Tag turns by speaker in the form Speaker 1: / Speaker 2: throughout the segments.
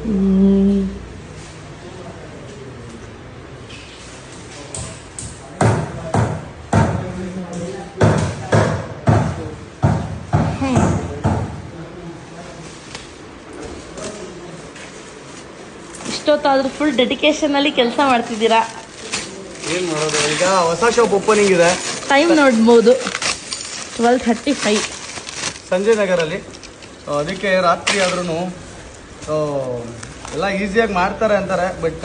Speaker 1: ಇಷ್ಟೊತ್ತಾದ್ರೂ full dedication ಅಲ್ಲಿ ಕೆಲಸ ಮಾಡ್ತಿದ್ದೀರಾ.
Speaker 2: ಏನ್ ಮಾಡೋದು, ಈಗ ಹೊಸ ಶಾಪ್ ಓಪನಿಂಗ್ ಇದೆ.
Speaker 1: ಟೈಮ್ ನೋಡ್ಬೋದು 12:35
Speaker 2: ಸಂಜಯ್ ನಗರಲ್ಲಿ. ಅದಕ್ಕೆ ರಾತ್ರಿ ಆದ್ರೂ ಎಲ್ಲ ಈಸಿಯಾಗಿ ಮಾಡ್ತಾರೆ ಅಂತಾರೆ, ಬಟ್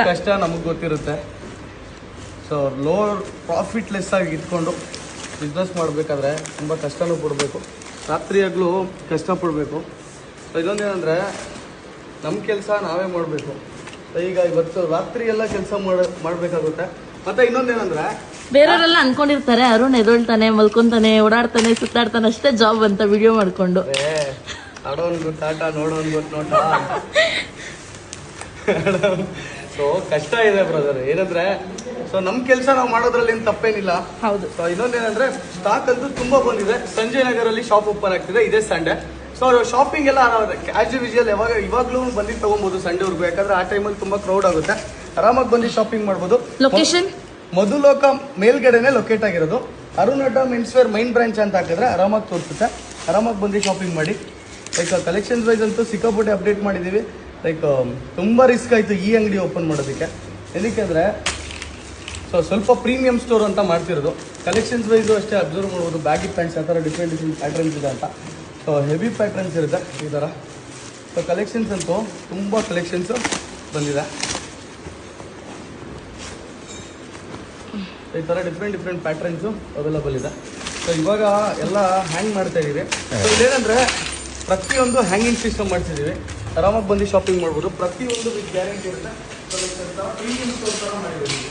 Speaker 2: ಕಷ್ಟ ನಮಗೆ ಗೊತ್ತಿರುತ್ತೆ. ಸೊ ಲೋ ಪ್ರಾಫಿಟ್ಲೆಸ್ ಆಗಿ ಇಟ್ಕೊಂಡು ಬಿಸ್ನೆಸ್ ಮಾಡಬೇಕಾದ್ರೆ ತುಂಬ ಕಷ್ಟನೂ ಪಡಬೇಕು, ರಾತ್ರಿಯಾಗಲೂ ಕಷ್ಟಪಡಬೇಕು. ಸೊ ಇದೊಂದೇನೆಂದರೆ ನಮ್ಮ ಕೆಲಸ ನಾವೇ ಮಾಡಬೇಕು. ಈಗ ಇವತ್ತು ರಾತ್ರಿ ಎಲ್ಲ ಕೆಲಸ ಮಾಡಬೇಕಾಗುತ್ತೆ. ಮತ್ತು ಇನ್ನೊಂದೇನೆಂದರೆ
Speaker 1: ಬೇರೆಯವರೆಲ್ಲ ಅನ್ಕೊಂಡಿರ್ತಾರೆ ಅರುಣ್ ಎದೊಳ್ತಾನೆ, ಮಲ್ಕೊಂತಾನೆ, ಓಡಾಡ್ತಾನೆ, ಸುತ್ತಾಡ್ತಾನೆ ಅಷ್ಟೇ ಜಾಬ್ ಅಂತ ವಿಡಿಯೋ ಮಾಡ್ಕೊಂಡು.
Speaker 2: ಆಡೋನ್ ಗೊತ್ತು ಆಟ, ನೋಡೋನ್ ಗೊತ್ತು ನೋಟ. ಸೊ ಕಷ್ಟ ಇದೆ ಬ್ರದರ್. ಏನಂದ್ರೆ ಸೊ ನಮ್ಮ ಕೆಲಸ ನಾವು ಮಾಡೋದ್ರಲ್ಲಿ ಏನು ತಪ್ಪೇನಿಲ್ಲ.
Speaker 1: ಹೌದು.
Speaker 2: ಸೊ ಇನ್ನೊಂದೇನಂದ್ರೆ ಸ್ಟಾಕ್ ಅಂತೂ ತುಂಬಾ ಬಂದಿದೆ. ಸಂಜಯ್ ನಗರಲ್ಲಿ ಶಾಪ್ ಓಪನ್ ಆಗ್ತಿದೆ ಇದೇ ಸಂಡೇ. ಸೊ ಶಾಪಿಂಗ್ ಎಲ್ಲ ಆಸ್ ಯೂಶುವಲ್ ಇವಾಗಲೂ ಬಂದು ತಗೊಬೋದು ಸಂಡೇವರೆಗೂ, ಯಾಕಂದ್ರೆ ಆ ಟೈಮಲ್ಲಿ ತುಂಬಾ ಕ್ರೌಡ್ ಆಗುತ್ತೆ. ಆರಾಮಾಗಿ ಬಂದು ಶಾಪಿಂಗ್ ಮಾಡ್ಬೋದು.
Speaker 1: ಲೊಕೇಶನ್
Speaker 2: ಮಧುಲೋಕ ಮೇಲ್ಗಡೆನೆ ಲೊಕೇಟ್ ಆಗಿರೋದು. ಅರುಣ್ ಅಡ್ಡ ಮೆನ್ಸ್ವೇರ್ ಮೈನ್ ಬ್ರಾಂಚ್ ಅಂತ ಹಾಕಿದ್ರೆ ಆರಾಮಾಗಿ ತೋರಿಸುತ್ತೆ. ಆರಾಮಾಗಿ ಬಂದು ಶಾಪಿಂಗ್ ಮಾಡಿ. ಲೈಕ್ ಕಲೆಕ್ಷನ್ಸ್ ವೈಸ್ ಅಂತೂ ಸಿಕ್ಕಾಪಟ್ಟೆ ಅಪ್ಡೇಟ್ ಮಾಡಿದ್ದೀವಿ. ಲೈಕ್ ತುಂಬ ರಿಸ್ಕ್ ಆಯಿತು ಈ ಅಂಗಡಿ ಓಪನ್ ಮಾಡೋದಕ್ಕೆ. ಏನಕ್ಕೆ ಅಂದರೆ ಸ್ವಲ್ಪ ಪ್ರೀಮಿಯಂ ಸ್ಟೋರ್ ಅಂತ ಮಾಡ್ತಿರೋದು. ಕಲೆಕ್ಷನ್ಸ್ ವೈಸು ಅಷ್ಟೇ ಅಬ್ಸರ್ವ್ ಮಾಡ್ಬೋದು. ಬ್ಯಾಗಿ ಪ್ಯಾಂಟ್ಸ್ ಆ ಥರ ಡಿಫ್ರೆಂಟ್ ಪ್ಯಾಟ್ರನ್ಸ್ ಇದೆ ಅಂತ. ಸೊ ಹೆವಿ ಪ್ಯಾಟ್ರನ್ಸ್ ಇರುತ್ತೆ ಈ ಥರ. ಸೊ ಕಲೆಕ್ಷನ್ಸ್ ಅಂತೂ ತುಂಬ ಕಲೆಕ್ಷನ್ಸು ಬಂದಿದೆ. ಈ ಥರ ಡಿಫ್ರೆಂಟ್ ಪ್ಯಾಟ್ರನ್ಸು ಅವೈಲಬಲ್ ಇದೆ. ಸೊ ಇವಾಗ ಎಲ್ಲ ಹ್ಯಾಂಗ್ ಮಾಡ್ತಾ ಇದ್ದೀವಿ. ಸೊ ಇಲ್ಲೇನಂದರೆ ಪ್ರತಿಯೊಂದು ಹ್ಯಾಂಗಿಂಗ್ ಸಿಸ್ಟಮ್ ಮಾಡ್ತಿದ್ದೀವಿ. ಆರಾಮಾಗಿ ಬಂದು ಶಾಪಿಂಗ್ ಮಾಡ್ಬೋದು. ಪ್ರತಿಯೊಂದು ವಿತ್ ಗ್ಯಾರಂಟಿ ಇರುತ್ತೆ. ಸೊ ಪ್ರೀಮಿಯಂ ಸ್ಟೋರ್ ಥರ ಮಾಡಿದ್ದೀವಿ.